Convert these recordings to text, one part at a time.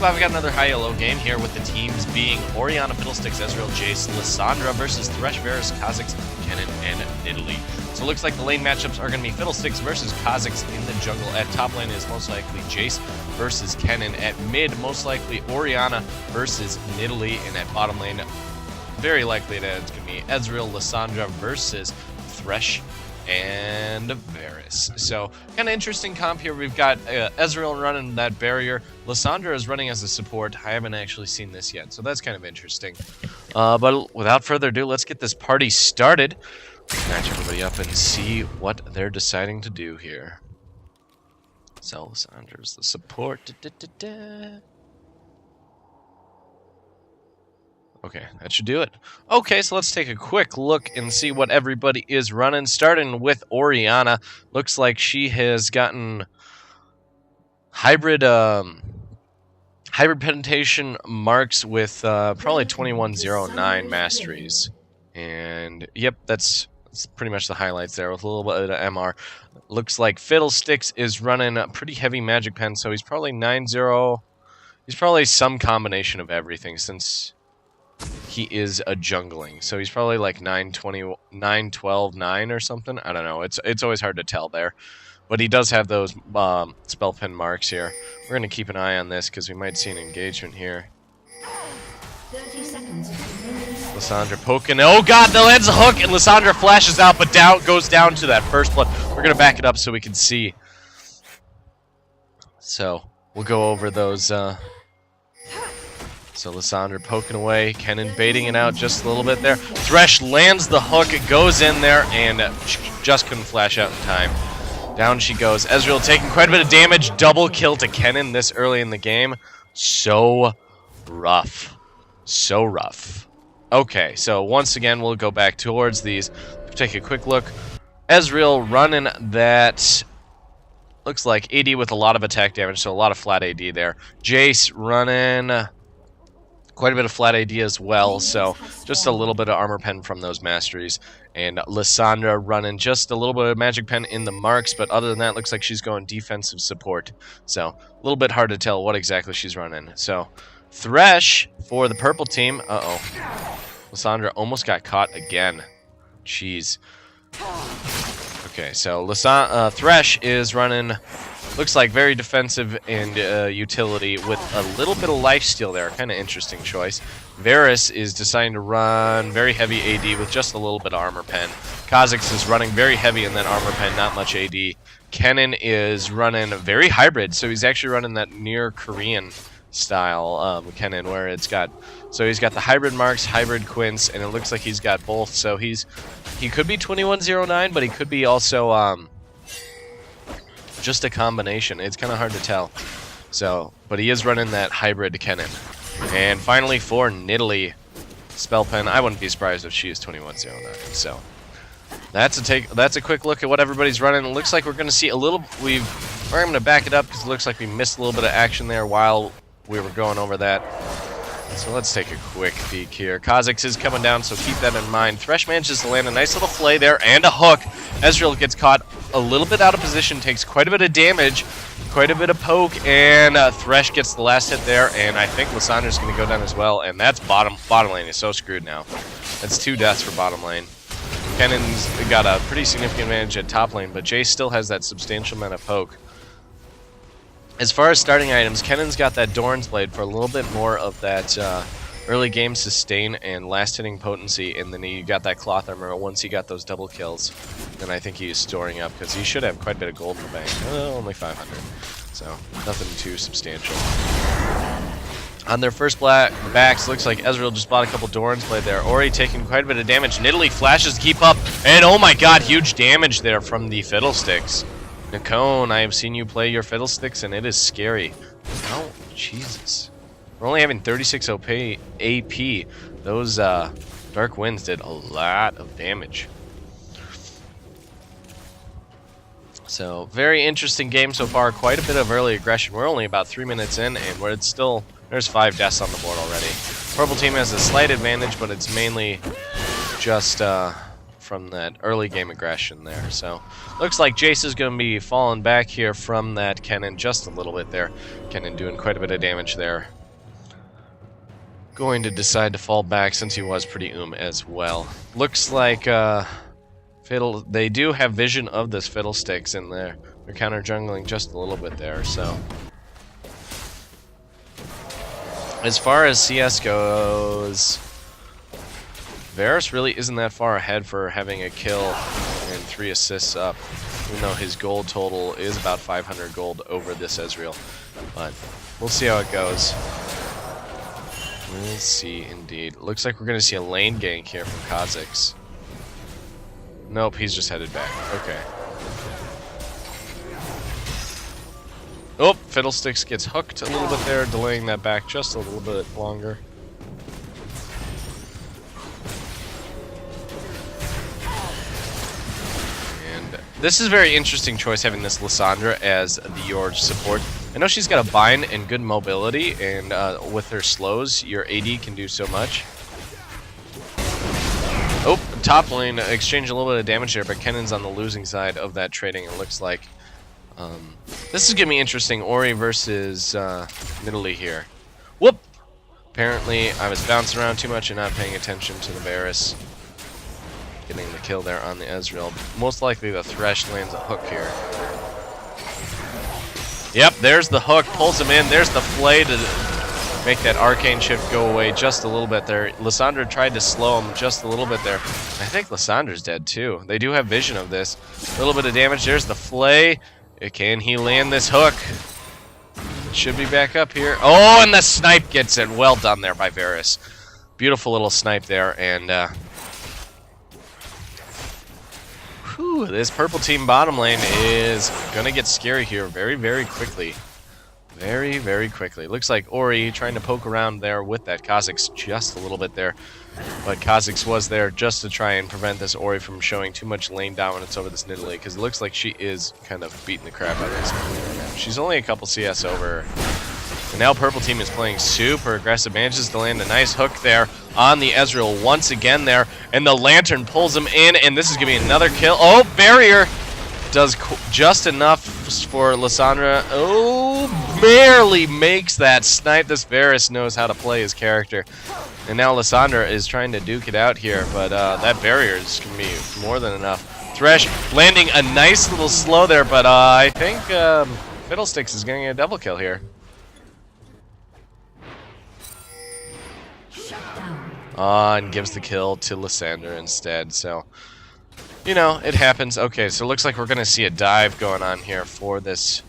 I've got another high ELO game here with the teams being Orianna, Fiddlesticks, Ezreal, Jace, Lissandra versus Thresh, Varus, Kha'Zix, Kennen, and Nidalee. So it looks like the lane matchups are going to be Fiddlesticks versus Kha'Zix in the jungle. At top lane is most likely Jace versus Kennen. At mid, most likely Orianna versus Nidalee. And at bottom lane, very likely that it's going to be Ezreal, Lissandra versus Thresh and Varus. So, kind of interesting comp here. We've got Ezreal running that barrier. Lissandra is running as a support. I haven't actually seen this yet, so that's kind of interesting. But without further ado, let's get this party started. Match everybody up and see what they're deciding to do here. So, Lissandra's the support. Okay, that should do it. Okay, so let's take a quick look and see what everybody is running. Starting with Orianna. Looks like she has gotten hybrid penetration marks with probably 2109 masteries. And yep, that's pretty much the highlights there with a little bit of MR. Looks like Fiddlesticks is running a pretty heavy magic pen, so he's probably 9-0. He's probably some combination of everything since he is a jungling, so he's probably like 9-20, 9-12, 9 or something. I don't know. It's always hard to tell there, but he does have those spell pen marks here. We're gonna keep an eye on this because we might see an engagement here. 30 seconds. Lissandra poking. Oh god, no, lands a hook, and Lissandra flashes out, but goes down to that first blood. We're gonna back it up so we can see. So we'll go over those. So Lissandra poking away, Kennen baiting it out just a little bit there. Thresh lands the hook, it goes in there, and just couldn't flash out in time. Down she goes. Ezreal taking quite a bit of damage. Double kill to Kennen this early in the game. So rough. So rough. Okay, so once again, we'll go back towards these. Take a quick look. Ezreal running that... looks like AD with a lot of attack damage, so a lot of flat AD there. Jace running... quite a bit of flat AD as well, so just a little bit of armor pen from those masteries. And Lissandra running just a little bit of magic pen in the marks, but other than that, looks like she's going defensive support. So a little bit hard to tell what exactly she's running. So Thresh for the purple team. Lissandra almost got caught again. Jeez. Okay, so Thresh is running... looks like very defensive and utility with a little bit of lifesteal there. Kind of interesting choice. Varus is deciding to run very heavy AD with just a little bit of armor pen. Kha'Zix is running very heavy and then armor pen, not much AD. Kennen is running very hybrid, so he's actually running that near Korean style Kennen, where it's got... so he's got the hybrid marks, hybrid quints, and it looks like he's got both. So he could be 2109, but he could be also... just a combination. It's kind of hard to tell. So, but he is running that hybrid Kennen. And finally for Nidalee, spell pen. I wouldn't be surprised if she is 2109. So that's a quick look at what everybody's running. It looks like we're going to see a little. We're going to back it up because it looks like we missed a little bit of action there while we were going over that. So let's take a quick peek here. Kha'Zix is coming down, so keep that in mind. Thresh manages to land a nice little flay there and a hook. Ezreal gets caught a little bit out of position, takes quite a bit of damage, quite a bit of poke, and Thresh gets the last hit there, and I think Lissandra's going to go down as well, and that's bottom lane is so screwed now. That's 2 deaths for bottom lane. Kennen's got a pretty significant advantage at top lane, but Jace still has that substantial amount of poke. As far as starting items, Kennen's got that Doran's Blade for a little bit more of that early game sustain and last hitting potency, and then he got that cloth armor once he got those double kills. Then I think he is storing up because he should have quite a bit of gold in the bank. Only 500, so nothing too substantial. On their first backs, looks like Ezreal just bought a couple Doran's Blade there. Ori taking quite a bit of damage. Nidalee flashes to keep up, and oh my god, huge damage there from the Fiddlesticks. Nicone, I have seen you play your Fiddlesticks, and it is scary. Oh, Jesus. We're only having 36 AP Those Dark Winds did a lot of damage. So, very interesting game so far. Quite a bit of early aggression. We're only about 3 minutes in, and it's still... There's 5 deaths on the board already. Purple team has a slight advantage, but it's mainly just from that early game aggression there. So, looks like Jace is going to be falling back here from that Kennen just a little bit there. Kennen doing quite a bit of damage there. Going to decide to fall back since he was pretty as well. Looks like they do have vision of this Fiddlesticks in there. They're counter jungling just a little bit there, so. As far as CS goes, Varus really isn't that far ahead for having a kill and 3 assists up, even though his gold total is about 500 gold over this Ezreal. But we'll see how it goes. We'll see, indeed. Looks like we're going to see a lane gank here from Kha'Zix. Nope, he's just headed back. Okay. Oh, Fiddlesticks gets hooked a little bit there, delaying that back just a little bit longer. And this is a very interesting choice, having this Lissandra as the Yorge support. I know she's got a bind and good mobility, and with her slows, your AD can do so much. Oh, top lane exchanged a little bit of damage there, but Kennen's on the losing side of that trading, it looks like. This is going to be interesting, Ori versus Nidalee here. Whoop! Apparently, I was bouncing around too much and not paying attention to the Varus. Getting the kill there on the Ezreal. Most likely the Thresh lands a hook here. Yep, there's the hook, pulls him in. There's the flay to make that arcane shift go away just a little bit there. Lissandra tried to slow him just a little bit there. I think Lissandra's dead too. They do have vision of this. A little bit of damage. There's the flay. Can he land this hook? Should be back up here. Oh, and the snipe gets it. Well done there by Varus. Beautiful little snipe there, and this purple team bottom lane is gonna get scary here very, very quickly. Very, very quickly. Looks like Ori trying to poke around there with that Kha'Zix just a little bit there. But Kha'Zix was there just to try and prevent this Ori from showing too much lane dominance over this Nidalee, because it looks like she is kind of beating the crap out of this Nidalee right now. She's only a couple CS over. And now purple team is playing super aggressive. Manages to land a nice hook there on the Ezreal once again there. And the Lantern pulls him in, and this is going to be another kill. Oh, barrier! Does just enough for Lissandra. Oh, barely makes that snipe. This Varus knows how to play his character. And now Lissandra is trying to duke it out here, but that barrier is going to be more than enough. Thresh landing a nice little slow there, but I think Fiddlesticks is getting a double kill here. And gives the kill to Lissandra instead, so... You know, it happens. Okay, so it looks like we're going to see a dive going on here for this.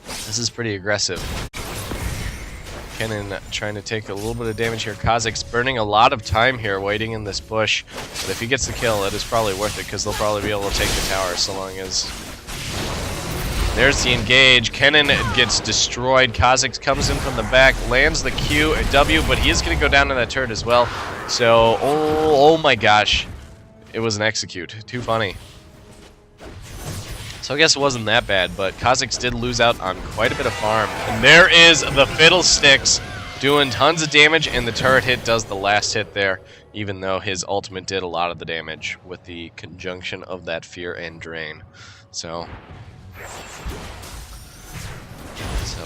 This is pretty aggressive. Kennen trying to take a little bit of damage here. Kha'Zix burning a lot of time here waiting in this bush. But if he gets the kill, it is probably worth it, because they'll probably be able to take the tower so long as... There's the engage. Kennen gets destroyed. Kha'Zix comes in from the back, lands the Q at W, but he is going to go down to that turret as well. So, oh my gosh. It was an execute. Too funny. So I guess it wasn't that bad, but Kha'Zix did lose out on quite a bit of farm. And there is the Fiddlesticks doing tons of damage, and the turret hit does the last hit there, even though his ultimate did a lot of the damage with the conjunction of that Fear and Drain. So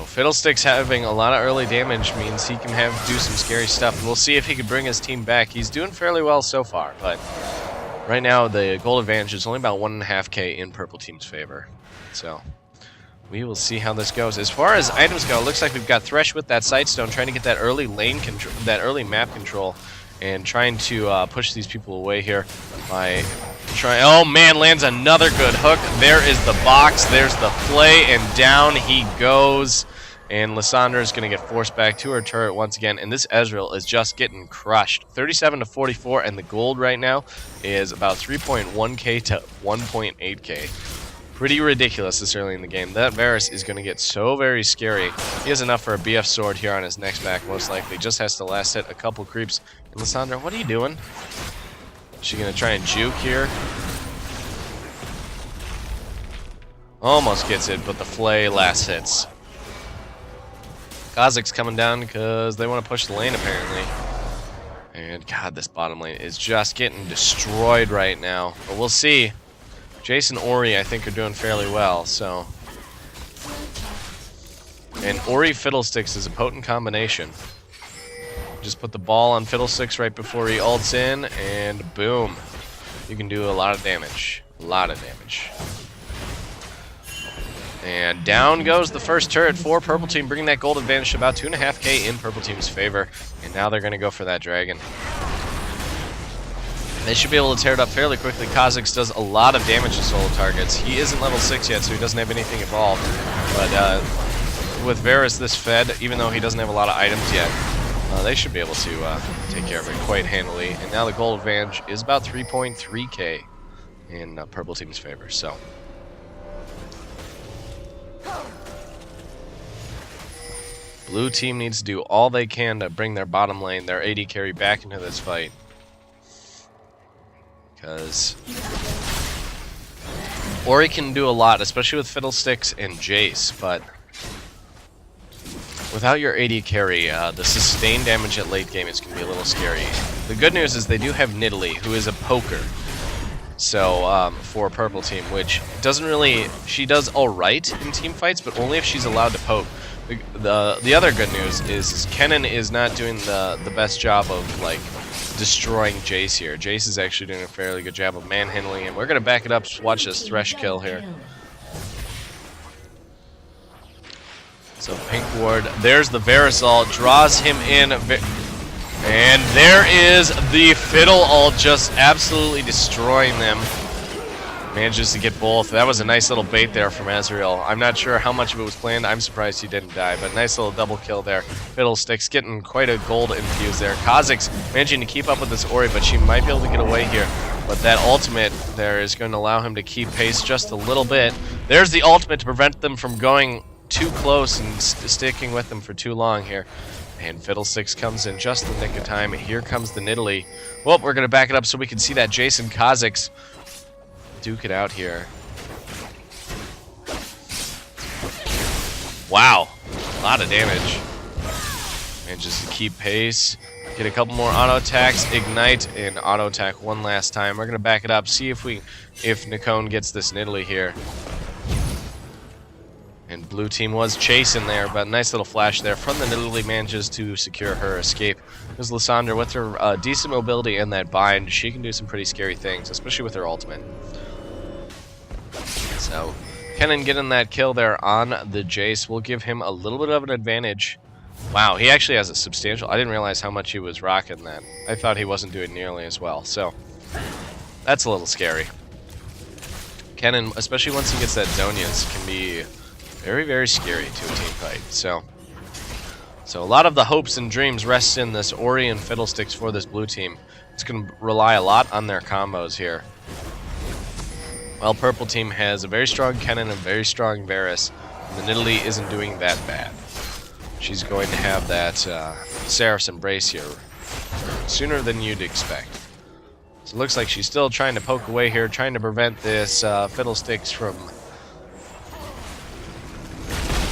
Fiddlesticks having a lot of early damage means he can do some scary stuff. We'll see if he can bring his team back. He's doing fairly well so far, but... Right now, the gold advantage is only about 1.5k in purple team's favor. So, we will see how this goes. As far as items go, it looks like we've got Thresh with that Sightstone trying to get that early lane control, that early map control, and trying to push these people away here by trying. Oh man, lands another good hook. There is the box. There's the flay, and down he goes. And Lissandra is going to get forced back to her turret once again. And this Ezreal is just getting crushed. 37 to 44, and the gold right now is about 3.1k to 1.8k. Pretty ridiculous this early in the game. That Varus is going to get so very scary. He has enough for a BF sword here on his next back, most likely. Just has to last hit a couple creeps, Lissandra, what are you doing? Is she gonna try and juke here? Almost gets it, but the flay last hits. Kha'Zix's coming down because they want to push the lane, apparently. And God, this bottom lane is just getting destroyed right now. But we'll see. Jace and Ori, I think, are doing fairly well, so. And Ori Fiddlesticks is a potent combination. Just put the ball on Fiddlesticks right before he ults in, and boom. You can do a lot of damage. A lot of damage. And down goes the first turret for Purple Team, bringing that gold advantage to about 2.5k in Purple Team's favor. And now they're going to go for that dragon. They should be able to tear it up fairly quickly. Kha'Zix does a lot of damage to solo targets. He isn't level 6 yet, so he doesn't have anything evolved. But with Varus this fed, even though he doesn't have a lot of items yet, they should be able to take care of it quite handily. And now the gold advantage is about 3.3k in Purple Team's favor. So. Blue team needs to do all they can to bring their bottom lane, their AD carry, back into this fight. Because Ori can do a lot, especially with Fiddlesticks and Jace, but without your AD carry, the sustained damage at late game is going to be a little scary. The good news is they do have Nidalee, who is a poker. So, for Purple Team, which doesn't really... She does alright in team fights, but only if she's allowed to poke. The other good news is Kennen is not doing the best job of, like, destroying Jace here. Jace is actually doing a fairly good job of manhandling him. We're going to back it up, watch this Thresh kill here. So, Pink Ward, there's the Varus ult, draws him in... And there is the Fiddle ult, just absolutely destroying them. Manages to get both. That was a nice little bait there from Ezreal. I'm not sure how much of it was planned. I'm surprised he didn't die, but nice little double kill there. Fiddlesticks getting quite a gold infuse there. Kha'Zix managing to keep up with this Ori, but she might be able to get away here. But that ultimate there is going to allow him to keep pace just a little bit. There's the ultimate to prevent them from going too close and sticking with them for too long here. And Fiddlesticks comes in just the nick of time. Here comes the Nidalee. Well, we're going to back it up so we can see that Jason Kha'Zix duke it out here. Wow. A lot of damage. Manages to keep pace. Get a couple more auto attacks. Ignite and auto attack one last time. We're going to back it up. See if Nikon gets this Nidalee here. And blue team was chasing there, but nice little flash there from the Nidalee, manages to secure her escape. There's Lissandra with her decent mobility and that bind. She can do some pretty scary things, especially with her ultimate. So, Kennen getting that kill there on the Jace will give him a little bit of an advantage. Wow, he actually has a substantial... I didn't realize how much he was rocking that. I thought he wasn't doing nearly as well, so that's a little scary. Kennen, especially once he gets that Zhonya's, can be very, very scary to a team fight. So a lot of the hopes and dreams rest in this Ori and Fiddlesticks for this blue team. It's going to rely a lot on their combos here. Well, purple team has a very strong Kennen and a very strong Varus, and the Nidalee isn't doing that bad. She's going to have that Seraph's Embrace here sooner than you'd expect. So it looks like she's still trying to poke away here, trying to prevent this Fiddlesticks from...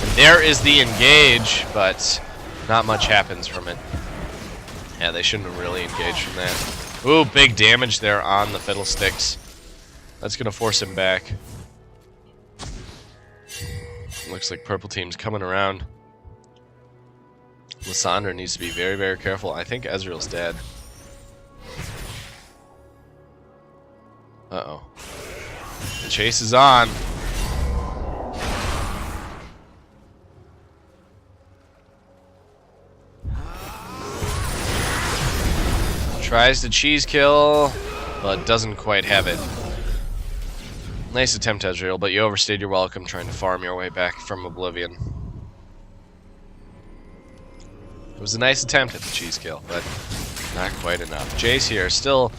And there is the engage, but not much happens from it. Yeah, they shouldn't have really engaged from that. Ooh, big damage there on the Fiddlesticks. That's going to force him back. Looks like purple team's coming around. Lissandra needs to be very, very careful. I think Ezreal's dead. Uh-oh. The chase is on. Tries to cheese kill, but doesn't quite have it. Nice attempt, Ezreal, but you overstayed your welcome trying to farm your way back from Oblivion. It was a nice attempt at the cheese kill, but not quite enough. Jace here, still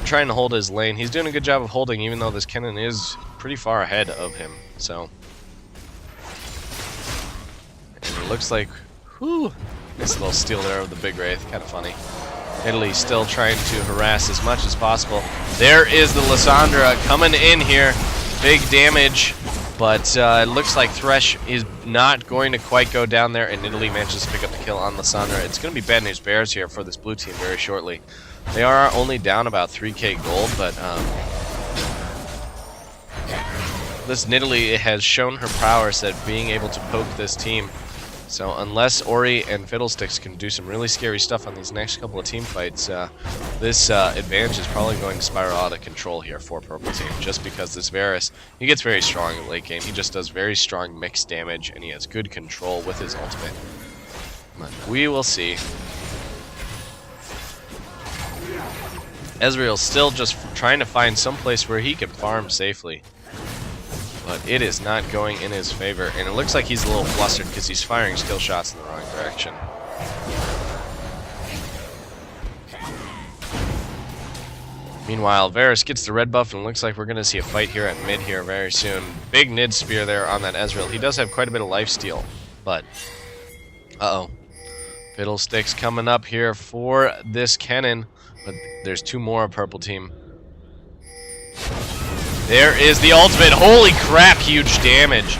trying to hold his lane. He's doing a good job of holding, even though this Kennen is pretty far ahead of him. So, and it looks like, whew, nice little steal there of the big Wraith, kind of funny. Italy still trying to harass as much as possible. There is the Lissandra coming in here. Big damage, but it looks like Thresh is not going to quite go down there, and Italy manages to pick up the kill on Lissandra. It's going to be bad news bears here for this blue team very shortly. They are only down about 3k gold, but this Nidalee has shown her prowess at being able to poke this team. So unless Ori and Fiddlesticks can do some really scary stuff on these next couple of team fights, this advantage is probably going to spiral out of control here for Purple Team, just because this Varus, he gets very strong in late game. He just does very strong mixed damage, and he has good control with his ultimate. But we will see. Ezreal's still just trying to find some place where he can farm safely. But it is not going in his favor, and it looks like he's a little flustered because he's firing skill shots in the wrong direction. Meanwhile, Varus gets the red buff, and it looks like we're going to see a fight here at mid here very soon. Big Nid spear there on that Ezreal. He does have quite a bit of lifesteal, but uh-oh. Fiddlesticks coming up here for this Kennen, but there's two more Purple Team. There is the ultimate. Holy crap, huge damage.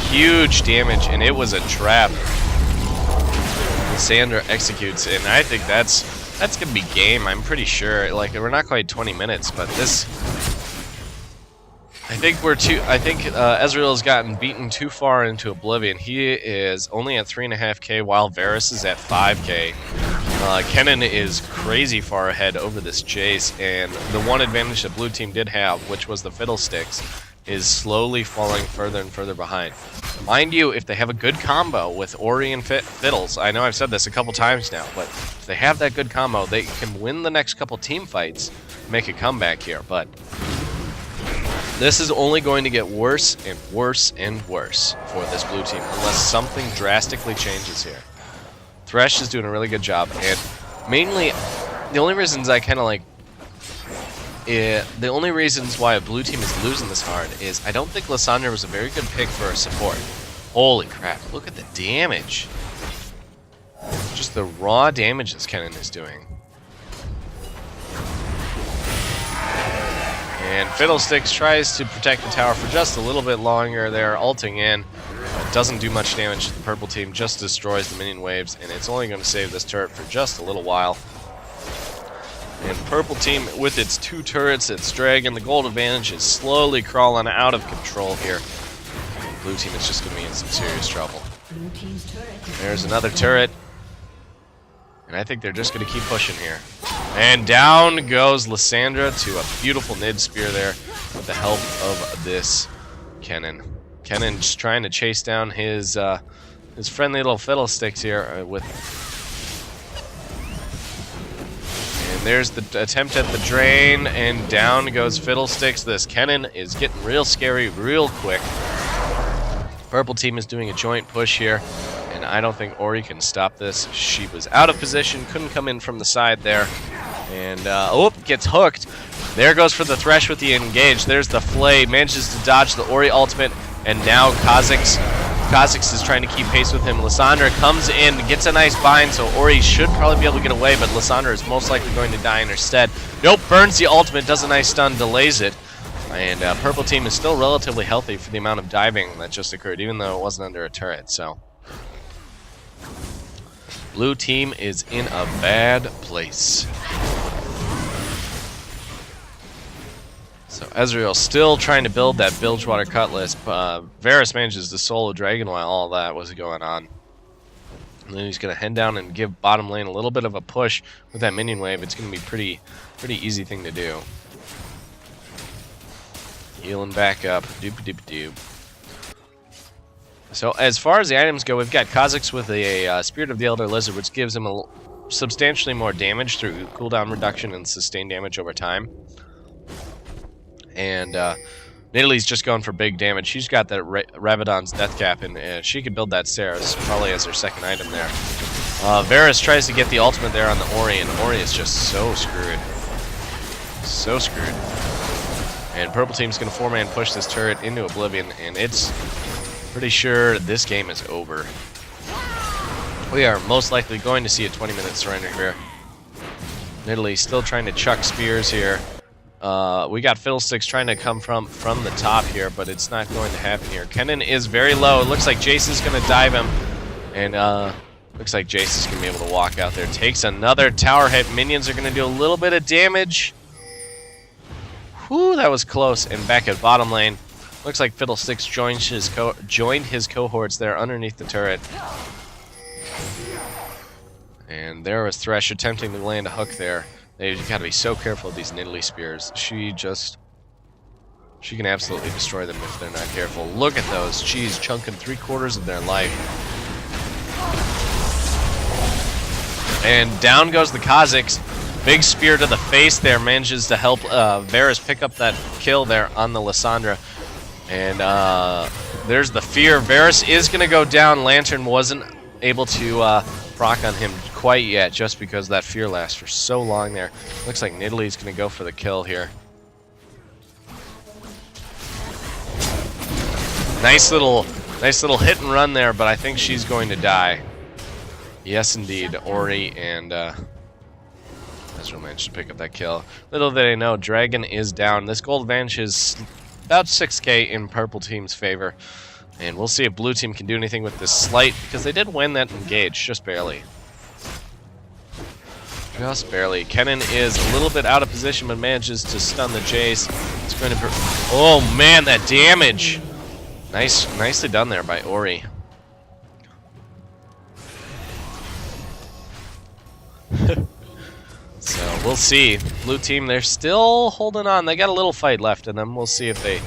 Huge damage, and it was a trap. Sandra executes, and I think that's going to be game, I'm pretty sure. Like, we're not quite 20 minutes, but this... I think Ezreal has gotten beaten too far into oblivion. He is only at 3.5k, while Varus is at 5k. Kennen is crazy far ahead over this chase, and the one advantage that blue team did have, which was the Fiddlesticks, is slowly falling further and further behind. Mind you, if they have a good combo with Ori and Fiddles, I know I've said this a couple times now, but if they have that good combo, they can win the next couple team fights, make a comeback here, but this is only going to get worse and worse and worse for this blue team unless something drastically changes here. Thresh is doing a really good job, and mainly, the only reasons I kind of like... the only reasons why a blue team is losing this hard is I don't think Lissandra was a very good pick for a support. Holy crap, look at the damage. Just the raw damage this Kennen is doing. And Fiddlesticks tries to protect the tower for just a little bit longer there, ulting in. Doesn't do much damage to the purple team, just destroys the minion waves, and it's only going to save this turret for just a little while. And purple team, with its two turrets, its dragon, the gold advantage is slowly crawling out of control here. Blue team is just going to be in some serious trouble. There's another turret. And I think they're just going to keep pushing here. And down goes Lissandra to a beautiful Nid spear there with the help of this Kennen. Kennen just trying to chase down his friendly little Fiddlesticks here with... And there's the attempt at the drain, and down goes Fiddlesticks. This Kennen is getting real scary real quick. Purple team is doing a joint push here, and I don't think Ori can stop this. She was out of position, couldn't come in from the side there. And, oh, gets hooked. There goes for the Thresh with the engage. There's the Flay, manages to dodge the Ori ultimate, and now Kha'Zix is trying to keep pace with him. Lissandra comes in, gets a nice bind, so Ori should probably be able to get away, but Lissandra is most likely going to die in her stead. Nope, burns the ultimate, does a nice stun, delays it. And purple team is still relatively healthy for the amount of diving that just occurred, even though it wasn't under a turret, so... Blue team is in a bad place. So Ezreal still trying to build that Bilgewater Cutlass. Varus manages to solo Dragon while all that was going on. And then he's going to head down and give bottom lane a little bit of a push with that minion wave. It's going to be pretty easy thing to do. Healing back up. Doop-a-doop-a-doop. So as far as the items go, we've got Kha'Zix with a Spirit of the Elder Lizard, which gives him substantially more damage through cooldown reduction and sustained damage over time. And Nidalee's just going for big damage. She's got that Rabadon's Death Cap, and she could build that Sarah's probably as her second item there. Varus tries to get the ultimate there on the Ori, and Ori is just so screwed. So screwed. And purple team's going to 4-man push this turret into oblivion, and it's pretty sure this game is over. We are most likely going to see a 20-minute surrender here. Nidalee still trying to chuck spears here. We got Fiddlesticks trying to come from the top here, but it's not going to happen here. Kennen is very low. It looks like Jace is going to dive him. And looks like Jace is going to be able to walk out there. Takes another tower hit. Minions are going to do a little bit of damage. Whew, that was close. And back at bottom lane, looks like Fiddlesticks joined his cohorts there underneath the turret. And there was Thresh attempting to land a hook there. You gotta be so careful of these Nidalee spears. She can absolutely destroy them if they're not careful. Look at those. She's chunking 3/4 of their life. And down goes the Kazakhs. Big spear to the face there. Manages to help Varus pick up that kill there on the Lissandra. And there's the fear. Varus is gonna go down. Lantern wasn't able to proc on him quite yet, just because that fear lasts for so long there. Looks like Nidalee's gonna go for the kill here. Nice little hit and run there, but I think she's going to die. Yes, indeed. Ori and Ezreal managed to pick up that kill. Little did they know, Dragon is down. This gold advantage is about 6k in purple team's favor. And we'll see if blue team can do anything with this slight, because they did win that engage, just barely. Just barely. Kennen is a little bit out of position, but manages to stun the Jace. It's going to... Oh man, that damage! Nicely done there by Ori. So we'll see. Blue team, they're still holding on. They got a little fight left in them. We'll see if they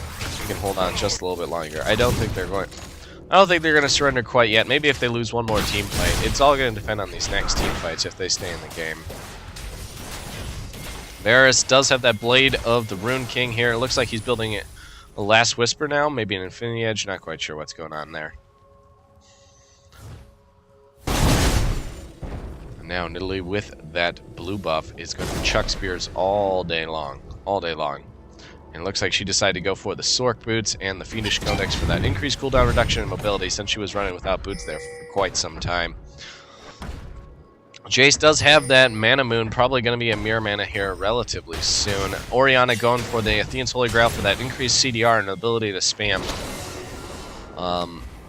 can hold on just a little bit longer. I don't think they're going to surrender quite yet. Maybe if they lose one more team fight. It's all going to depend on these next team fights if they stay in the game. Varus does have that Blade of the Rune King here. It looks like he's building it a Last Whisper now, maybe an Infinity Edge. Not quite sure what's going on there. And now Nidalee with that blue buff is going to chuck spears all day long. And it looks like she decided to go for the Sork boots and the Fiendish Codex for that increased cooldown reduction and mobility, since she was running without boots there for quite some time. Jace does have that Mana Moon, probably going to be a Mirror Mana here relatively soon. Orianna going for the Athena's Holy Grail for that increased CDR and ability to spam.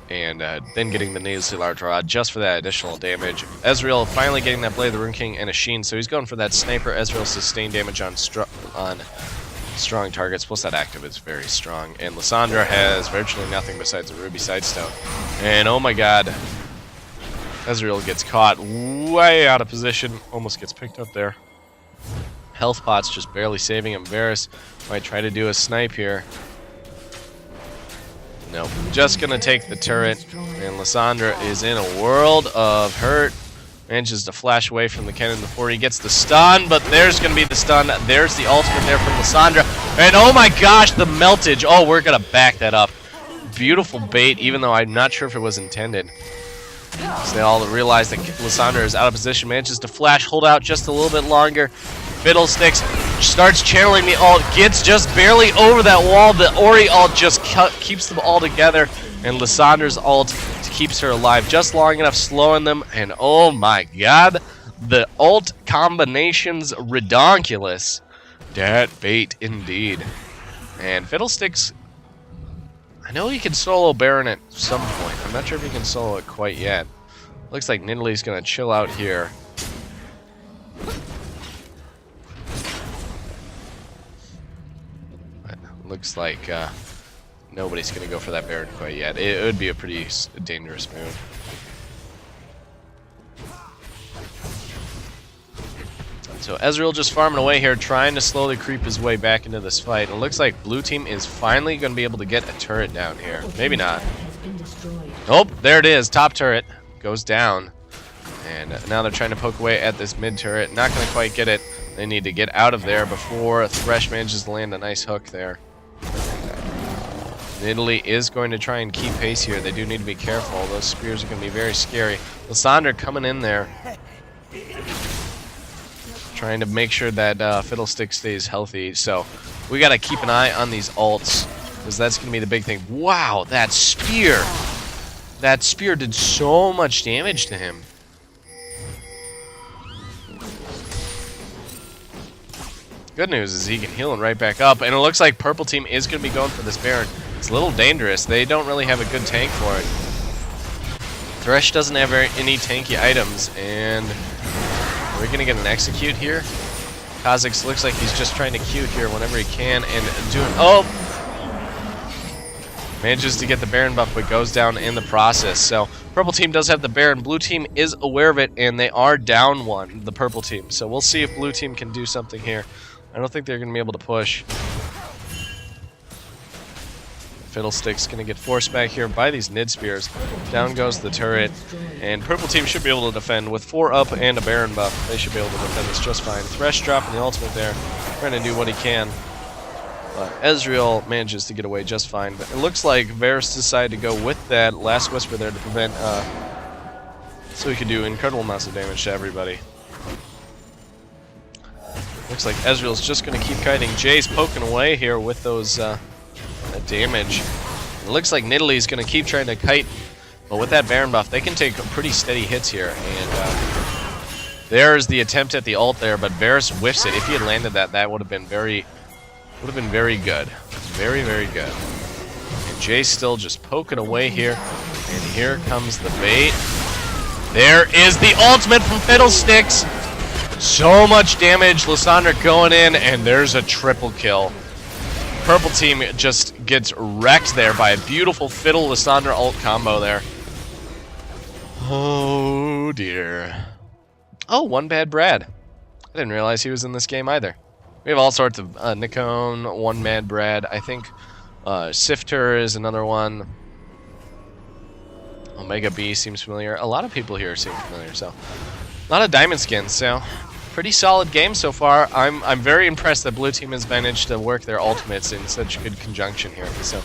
And then getting the Nazel Large Rod just for that additional damage. Ezreal finally getting that Blade of the Rune King and a Sheen, so he's going for that Sniper. Ezreal sustained damage on strong targets, plus that active is very strong. And Lissandra has virtually nothing besides a Ruby Sidestone. And oh my god, Ezreal gets caught way out of position, almost gets picked up there. Health pots just barely saving him. Varus might try to do a snipe here. Nope, just gonna take the turret, and Lissandra is in a world of hurt. Manages to flash away from the Kennen before he gets the stun, but there's gonna be the stun. There's the ultimate there from Lissandra, and oh my gosh, the meltage. Oh, we're gonna back that up. Beautiful bait, even though I'm not sure if it was intended. So they all realize that Lissandra is out of position, manages to flash, hold out just a little bit longer. Fiddlesticks starts channeling the ult, gets just barely over that wall. The Ori ult just keeps them all together, and Lissandra's ult keeps her alive just long enough, slowing them. And oh my god, the ult combinations redonkulous. Dat bait indeed. And Fiddlesticks, I know he can solo Baron at some point. I'm not sure if he can solo it quite yet. Looks like Nidalee's gonna chill out here. But looks like nobody's gonna go for that Baron quite yet. It would be a pretty dangerous move. So Ezreal just farming away here, trying to slowly creep his way back into this fight. And it looks like blue team is finally going to be able to get a turret down here. Maybe not. Nope, there it is. Top turret goes down. And now they're trying to poke away at this mid turret. Not going to quite get it. They need to get out of there before Thresh manages to land a nice hook there. Nidalee is going to try and keep pace here. They do need to be careful. Those spears are going to be very scary. Lissandra coming in there, trying to make sure that Fiddlestick stays healthy. So we got to keep an eye on these ults, because that's going to be the big thing. Wow, that spear! That spear did so much damage to him. Good news is he can heal and right back up, and it looks like purple team is going to be going for this Baron. It's a little dangerous. They don't really have a good tank for it. Thresh doesn't have any tanky items, and we're going to get an execute here. Kha'Zix looks like he's just trying to Q here whenever he can, and doing... Oh! Manages to get the Baron buff, but goes down in the process. So, purple team does have the Baron. Blue team is aware of it, and they are down one, the purple team. So, we'll see if blue team can do something here. I don't think they're going to be able to push. Fiddlestick's going to get forced back here by these Nid Spears. Down goes the turret, and purple team should be able to defend with 4 up and a Baron buff. They should be able to defend this just fine. Thresh dropping the ultimate there, trying to do what he can. But Ezreal manages to get away just fine. But it looks like Varus decided to go with that last Whisper there to prevent, so he could do incredible amounts of damage to everybody. Looks like Ezreal's just going to keep kiting. Jay's poking away here with those damage. It looks like Nidalee's going to keep trying to kite, but with that Baron buff, they can take pretty steady hits here. And there's the attempt at the ult there, but Varus whiffs it. If he had landed that, that would have been very good. Very, very good. And Jay's still just poking away here. And here comes the bait. There is the ultimate from Fiddlesticks. So much damage. Lysandra going in, and there's a triple kill. Purple team just gets wrecked there by a beautiful Fiddle Lysandra ult combo there. Oh dear. Oh, one bad Brad. I didn't realize he was in this game either. We have all sorts of Nikon, one Mad Brad. I think Sifter is another one. Omega B seems familiar. A lot of people here seem familiar. So, a lot of diamond skins. So, pretty solid game so far. I'm very impressed that blue team has managed to work their ultimates in such good conjunction here. So,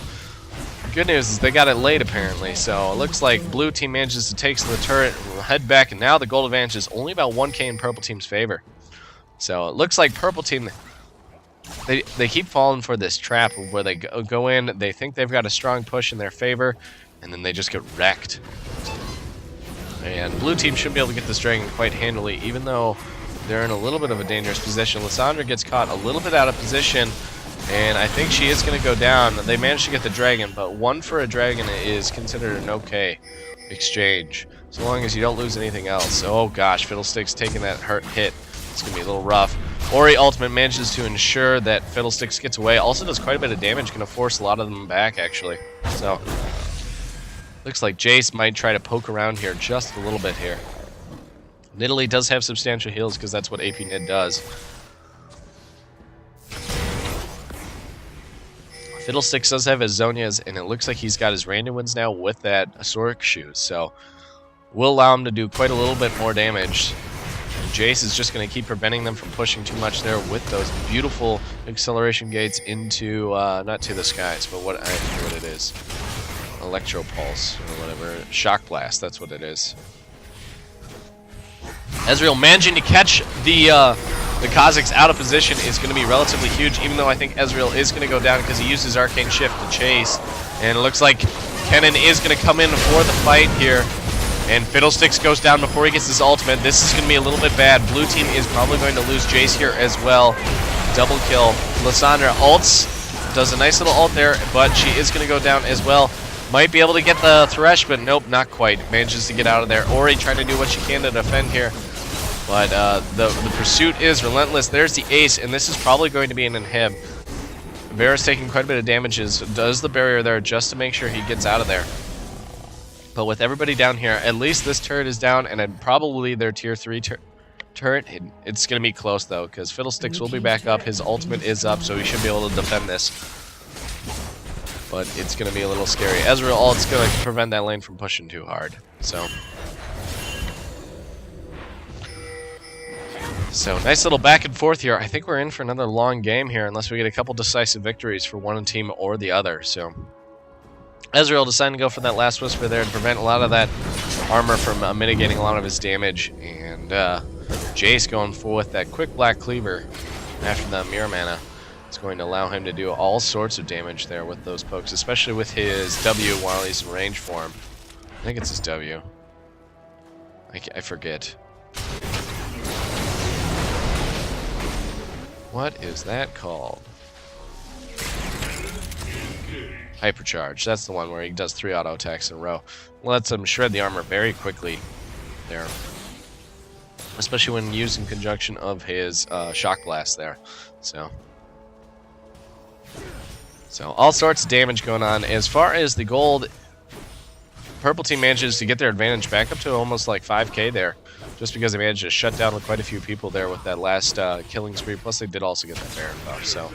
good news is they got it late apparently. So, it looks like blue team manages to take the turret, head back, and now the gold advantage is only about 1k in purple team's favor. So it looks like purple team, they keep falling for this trap where they go in, they think they've got a strong push in their favor, and then they just get wrecked. And blue team should be able to get this dragon quite handily, even though they're in a little bit of a dangerous position. Lysandra gets caught a little bit out of position, and I think she is going to go down. They managed to get the dragon, but 1 for a dragon is considered an okay exchange, so long as you don't lose anything else. Oh gosh, Fiddlesticks taking that hit. It's going to be a little rough. Ori ultimate manages to ensure that Fiddlesticks gets away. Also does quite a bit of damage. Going to force a lot of them back, actually. So, looks like Jace might try to poke around here just a little bit here. Nidalee does have substantial heals because that's what AP Nid does. Fiddlesticks does have his Zonias, and it looks like he's got his random wins now with that Asauric shoes. So, will allow him to do quite a little bit more damage. Jace is just going to keep preventing them from pushing too much there with those beautiful acceleration gates into, not to the skies, but what I forget what it is. Electro Pulse, or whatever. Shock Blast, that's what it is. Ezreal managing to catch the Kha'Zix out of position is going to be relatively huge, even though I think Ezreal is going to go down because he uses Arcane Shift to chase. And it looks like Kennen is going to come in for the fight here. And Fiddlesticks goes down before he gets his ultimate. This is going to be a little bit bad. Blue team is probably going to lose Jace here as well. Double kill. Lysandra ults. Does a nice little ult there, but she is going to go down as well. Might be able to get the Thresh, but nope, not quite. Manages to get out of there. Ori trying to do what she can to defend here. But the pursuit is relentless. There's the ace, and this is probably going to be an inhib. Varus taking quite a bit of damages. Does the barrier there just to make sure he gets out of there. But with everybody down here, at least this turret is down, and probably their tier 3 turret. It's going to be close, though, because Fiddlesticks will be back up. His ultimate is up, so he should be able to defend this. But it's going to be a little scary. Ezreal ult's going to prevent that lane from pushing too hard. So nice little back and forth here. I think we're in for another long game here, unless we get a couple decisive victories for one team or the other. So Ezreal deciding to go for that last Whisper there to prevent a lot of that armor from mitigating a lot of his damage. And Jace going for with that quick Black Cleaver after the Mirror Mana. It's going to allow him to do all sorts of damage there with those pokes, especially with his W while he's in range form. I think it's his W. I forget. What is that called? Hypercharge. That's the one where he does 3 auto attacks in a row. Lets him shred the armor very quickly there. Especially when used in conjunction of his Shock Blast there. So all sorts of damage going on. As far as the gold, Purple Team manages to get their advantage back up to almost like 5k there. Just because they managed to shut down quite a few people there with that last killing spree. Plus they did also get that Baron buff. So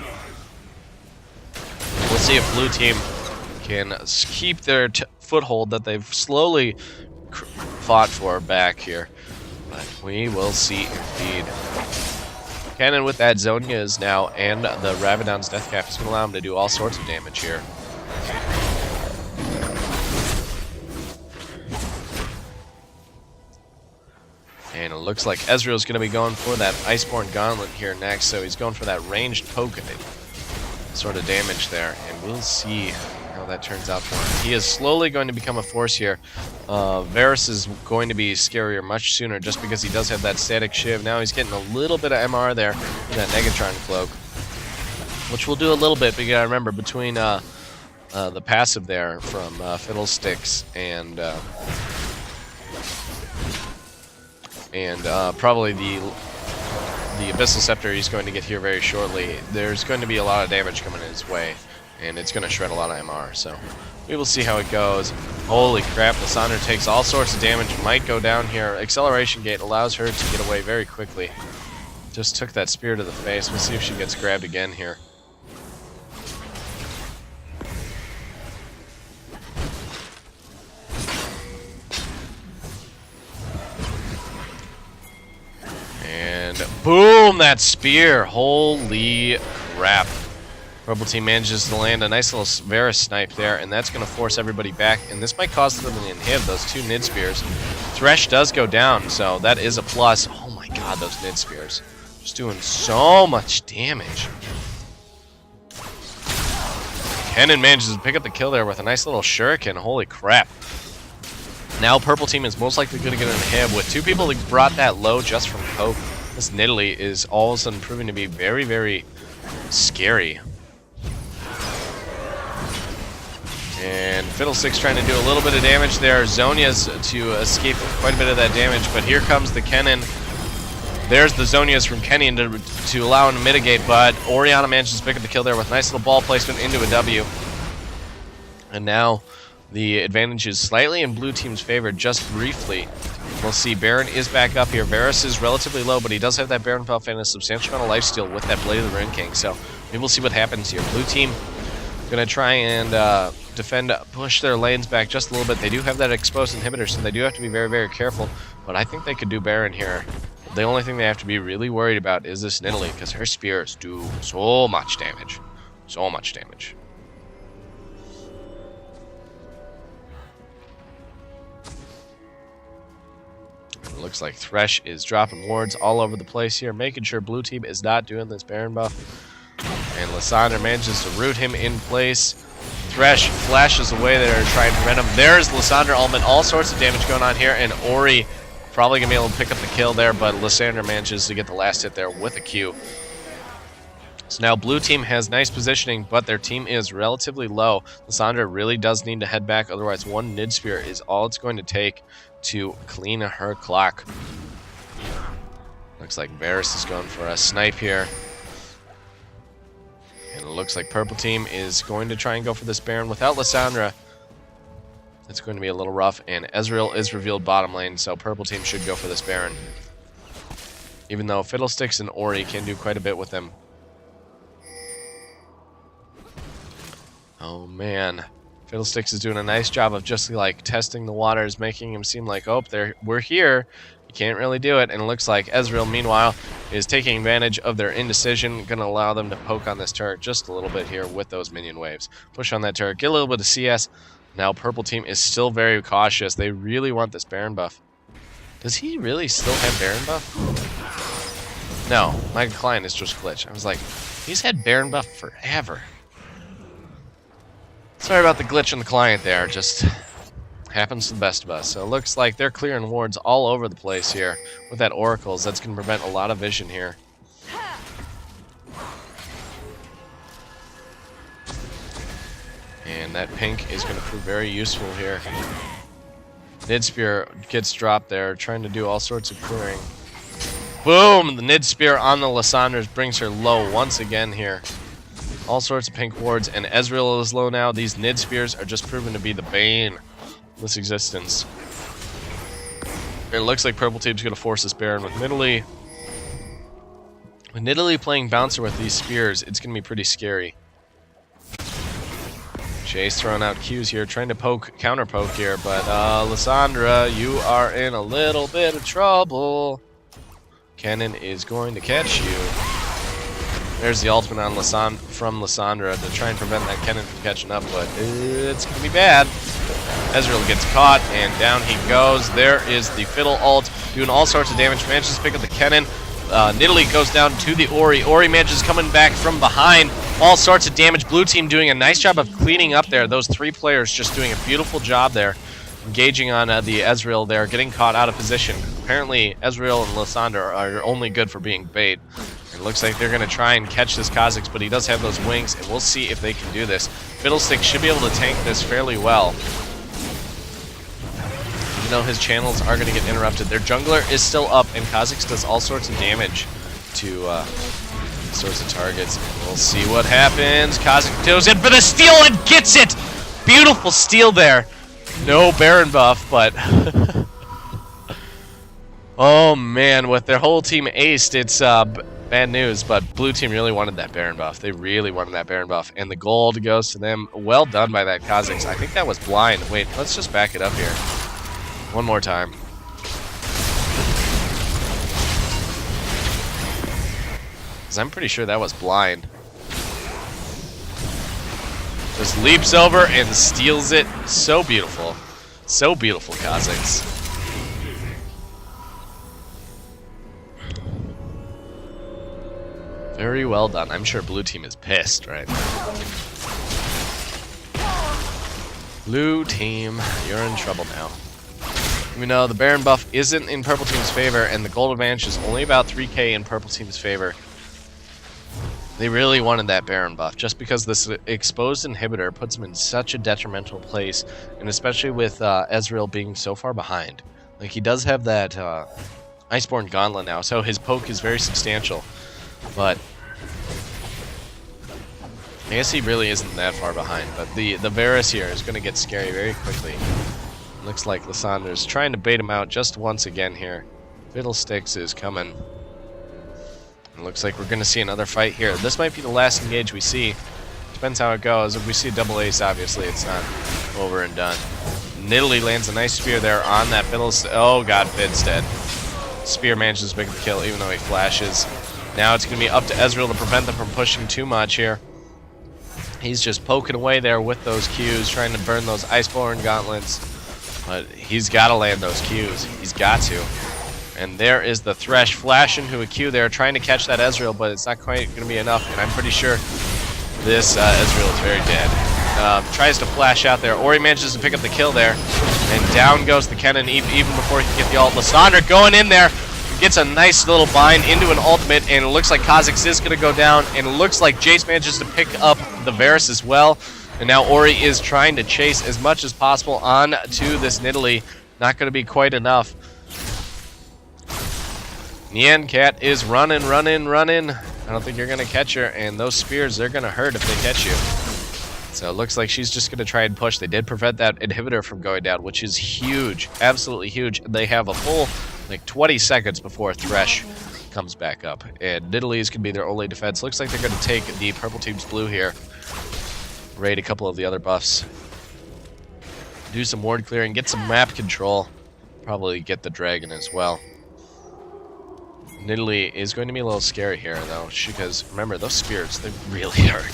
we'll see if Blue Team can keep their foothold that they've slowly fought for back here. But we will see indeed. Cannon with that Zonia's now, and the Rabadon's Death Cap is going to allow him to do all sorts of damage here. And it looks like Ezreal's going to be going for that Iceborne Gauntlet here next, so he's going for that ranged poke sort of damage there, and we'll see how that turns out for him. He is slowly going to become a force here. Varus is going to be scarier much sooner just because he does have that static shiv. Now he's getting a little bit of MR there with that Negatron cloak, which will do a little bit, but you gotta remember between the passive there from Fiddlesticks and probably the Abyssal Scepter he's going to get here very shortly, there's going to be a lot of damage coming his way, and it's going to shred a lot of MR, so we will see how it goes. Holy crap, Lysandra takes all sorts of damage, might go down here. Acceleration Gate allows her to get away very quickly. Just took that spear to the face. We'll see if she gets grabbed again here. And boom, that spear. Holy crap. Rooble Team manages to land a nice little Varus snipe there, and that's going to force everybody back, and this might cause them to inhib those 2 Nid Spears. Thresh does go down, so that is a plus. Oh my god, those Nid Spears. Just doing so much damage. Kennen manages to pick up the kill there with a nice little shuriken. Holy crap. Now Purple Team is most likely going to get an inhib with 2 people that brought that low just from poke. This Nidalee is all of a sudden proving to be very, very scary. And Fiddlesticks trying to do a little bit of damage there. Zonia's to escape quite a bit of that damage, but here comes the Kennen. There's the Zonia's from Kenyon to allow him to mitigate, but Orianna manages to pick up the kill there with a nice little ball placement into a W. And now the advantage is slightly in Blue Team's favor, just briefly. We'll see Baron is back up here. Varus is relatively low, but he does have that Baron buff and a substantial amount of lifesteal with that Blade of the Ruin King. So maybe we'll see what happens here. Blue Team going to try and defend, push their lanes back just a little bit. They do have that exposed inhibitor, so they do have to be very, very careful. But I think they could do Baron here. The only thing they have to be really worried about is this Nidalee, because her spears do so much damage. So much damage. It looks like Thresh is dropping wards all over the place here, making sure Blue Team is not doing this Baron buff. And Lysandra manages to root him in place. Thresh flashes away there to try and prevent him. There's Lysandra ultimate, all sorts of damage going on here, and Ori probably going to be able to pick up the kill there, but Lysandra manages to get the last hit there with a Q. So now Blue Team has nice positioning, but their team is relatively low. Lysandra really does need to head back, otherwise one Nid Spear is all it's going to take to clean her clock. Looks like Varus is going for a snipe here. And it looks like Purple Team is going to try and go for this Baron without Lysandra. It's going to be a little rough, and Ezreal is revealed bottom lane, so Purple Team should go for this Baron. Even though Fiddlesticks and Ori can do quite a bit with them. Oh man, Fiddlesticks is doing a nice job of just like testing the waters, making him seem like, oh, we're here. You can't really do it, and it looks like Ezreal, meanwhile, is taking advantage of their indecision, going to allow them to poke on this turret just a little bit here with those minion waves. Push on that turret, get a little bit of CS. Now Purple Team is still very cautious. They really want this Baron buff. Does he really still have Baron buff? No, my client is just glitched. I was like, he's had Baron buff forever. Sorry about the glitch in the client there. Just happens to the best of us. So it looks like they're clearing wards all over the place here with that Oracles. That's going to prevent a lot of vision here. And that pink is going to prove very useful here. Nid Spear gets dropped there, trying to do all sorts of clearing. Boom! The Nid Spear on the Lysandras brings her low once again here. All sorts of pink wards, and Ezreal is low now. These Nid Spears are just proven to be the bane of this existence. It looks like Purple Team's going to force this Baron with Nidalee. With Nidalee playing Bouncer with these spears, it's going to be pretty scary. Chase throwing out Qs here, trying to counter poke here, but Lysandra, you are in a little bit of trouble. Kennen is going to catch you. There's the ultimate on from Lysandra to try and prevent that Kennen from catching up, but it's going to be bad. Ezreal gets caught, and down he goes. There is the Fiddle ult, doing all sorts of damage. Manages to pick up the Kennen. Nidalee goes down to the Ori. Ori manages coming back from behind. All sorts of damage. Blue team doing a nice job of cleaning up there. Those three players just doing a beautiful job there. Engaging on the Ezreal there, getting caught out of position. Apparently, Ezreal and Lysandra are only good for being bait. It looks like they're going to try and catch this Kha'Zix, but he does have those wings, and we'll see if they can do this. Fiddlestick should be able to tank this fairly well. Even though his channels are going to get interrupted. Their jungler is still up, and Kha'Zix does all sorts of damage to sorts of targets. We'll see what happens. Kha'Zix goes in for the steal and gets it! Beautiful steal there. No Baron buff, but... oh man, with their whole team aced, it's bad news, but blue team really wanted that Baron buff. They really wanted that Baron buff, and the gold goes to them. Well done by that Kha'Zix. I think that was blind. Wait, let's just back it up here. One more time. Because I'm pretty sure that was blind. Just leaps over and steals it. So beautiful. So beautiful, Kha'Zix. Very well done. I'm sure blue team is pissed right now. Blue team, you're in trouble now. You know, the Baron buff isn't in purple team's favor, and the gold advantage is only about 3k in purple team's favor. They really wanted that Baron buff, just because this exposed inhibitor puts him in such a detrimental place, and especially with Ezreal being so far behind. Like, he does have that Iceborne Gauntlet now, so his poke is very substantial. But I guess he really isn't that far behind. But the Varus here is going to get scary very quickly. Looks like Lysandra's trying to bait him out just once again here. Fiddlesticks is coming. It looks like we're going to see another fight here. This might be the last engage we see. Depends how it goes. If we see a double ace, obviously it's not over and done. Nidalee lands a nice spear there on that Fiddlestick. Oh god, Fid's dead. Spear manages to pick up the kill even though he flashes. Now it's going to be up to Ezreal to prevent them from pushing too much here. He's just poking away there with those Qs, trying to burn those Iceborne Gauntlets. But he's got to land those Qs. He's got to. And there is the Thresh flash into a Q there, trying to catch that Ezreal, but it's not quite going to be enough. And I'm pretty sure this Ezreal is very dead. Tries to flash out there. Ori manages to pick up the kill there. And down goes the Kennen even before he can get the ult. Lysandra going in there. Gets a nice little bind into an ultimate, and it looks like Kha'Zix is going to go down, and it looks like Jace manages to pick up the Varus as well. And now Ori is trying to chase as much as possible on to this Nidalee. Not going to be quite enough. Nyan Cat is running. I don't think you're going to catch her, and those spears, they're going to hurt if they catch you. So it looks like she's just going to try and push. They did prevent that inhibitor from going down, which is huge, absolutely huge. They have a full, like, 20 seconds before Thresh comes back up. And Nidalee's can be their only defense. Looks like they're going to take the purple team's blue here. Raid a couple of the other buffs. Do some ward clearing, get some map control. Probably get the dragon as well. Nidalee is going to be a little scary here, though, because, remember, those spears, they really hurt.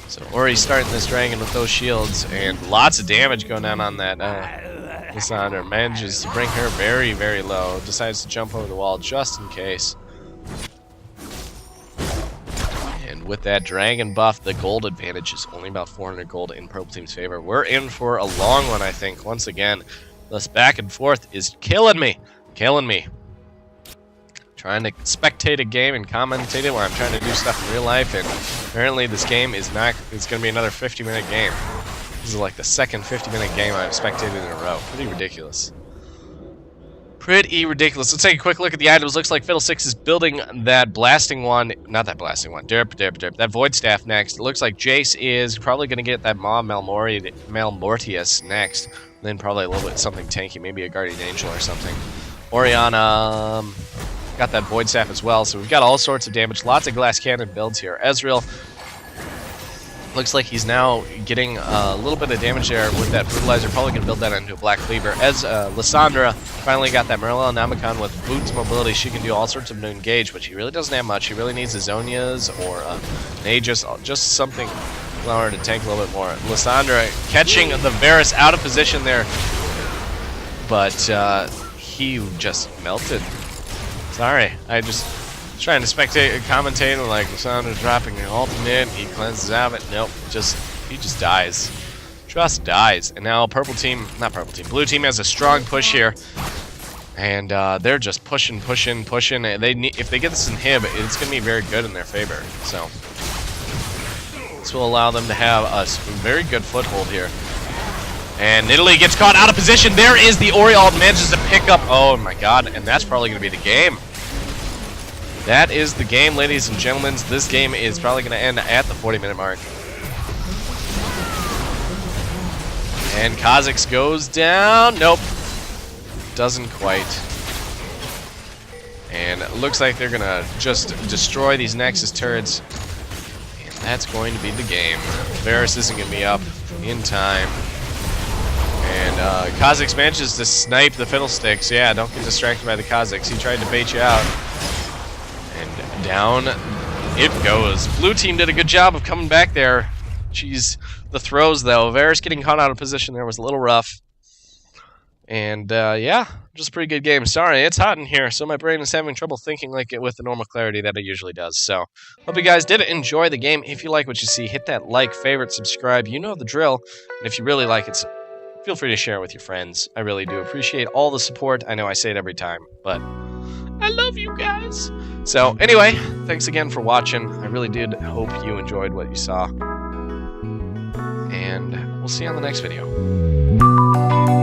So Ori's starting this dragon with those shields, and lots of damage going down on that Lysandra. Manages to bring her very, very low. Decides to jump over the wall just in case. And with that dragon buff, the gold advantage is only about 400 gold in purple team's favor. We're in for a long one, I think. Once again, this back and forth is killing me. trying to spectate a game and commentate it where I'm trying to do stuff in real life, and apparently this game is going to be another 50-minute game. This is like the second 50-minute game I've spectated in a row. Pretty ridiculous. Pretty ridiculous. Let's take a quick look at the items. Looks like Fiddlesticks is building that blasting one. Not that blasting one. Derp. That Void Staff next. It looks like Jace is probably going to get that Maw Malmortius next. Then probably a little bit something tanky. Maybe a Guardian Angel or something. Orianna got that Void Staff as well. So we've got all sorts of damage. Lots of Glass Cannon builds here. Ezreal looks like he's now getting a little bit of damage there with that Brutalizer. Probably going to build that into a Black Cleaver. As Lissandra finally got that Namicon with Boots mobility. She can do all sorts of new engage, but she really doesn't have much. She really needs a Zonias or an Aegis, just something allow her to tank a little bit more. Lissandra catching the Varus out of position there, but he just melted. Sorry, I just trying to spectate and commentate, and like Lissandra dropping the ultimate, he cleanses out of it. Nope, he just dies. Just dies. And now blue team has a strong push here, and they're just pushing. And if they get this inhib, it's going to be very good in their favor. So this will allow them to have a very good foothold here. And Nidalee gets caught out of position. There is the Oriole, manages to pick up. Oh my god, and that's probably going to be the game. That is the game, ladies and gentlemen. This game is probably going to end at the 40-minute mark. And Kha'Zix goes down. Nope. Doesn't quite. And it looks like they're going to just destroy these Nexus turrets. And that's going to be the game. Varus isn't going to be up in time. And Kha'Zix manages to snipe the Fiddlesticks. Yeah, don't get distracted by the Kha'Zix. He tried to bait you out. And down it goes. Blue team did a good job of coming back there. Jeez, the throws though. Varus getting caught out of position there was a little rough. And yeah, just a pretty good game. Sorry, it's hot in here, so my brain is having trouble thinking like it with the normal clarity that it usually does. So, hope you guys did enjoy the game. If you like what you see, hit that like, favorite, subscribe. You know the drill. And if you really like it, feel free to share it with your friends. I really do appreciate all the support. I know I say it every time, but I love you guys. So anyway, thanks again for watching. I really did hope you enjoyed what you saw. And we'll see you on the next video.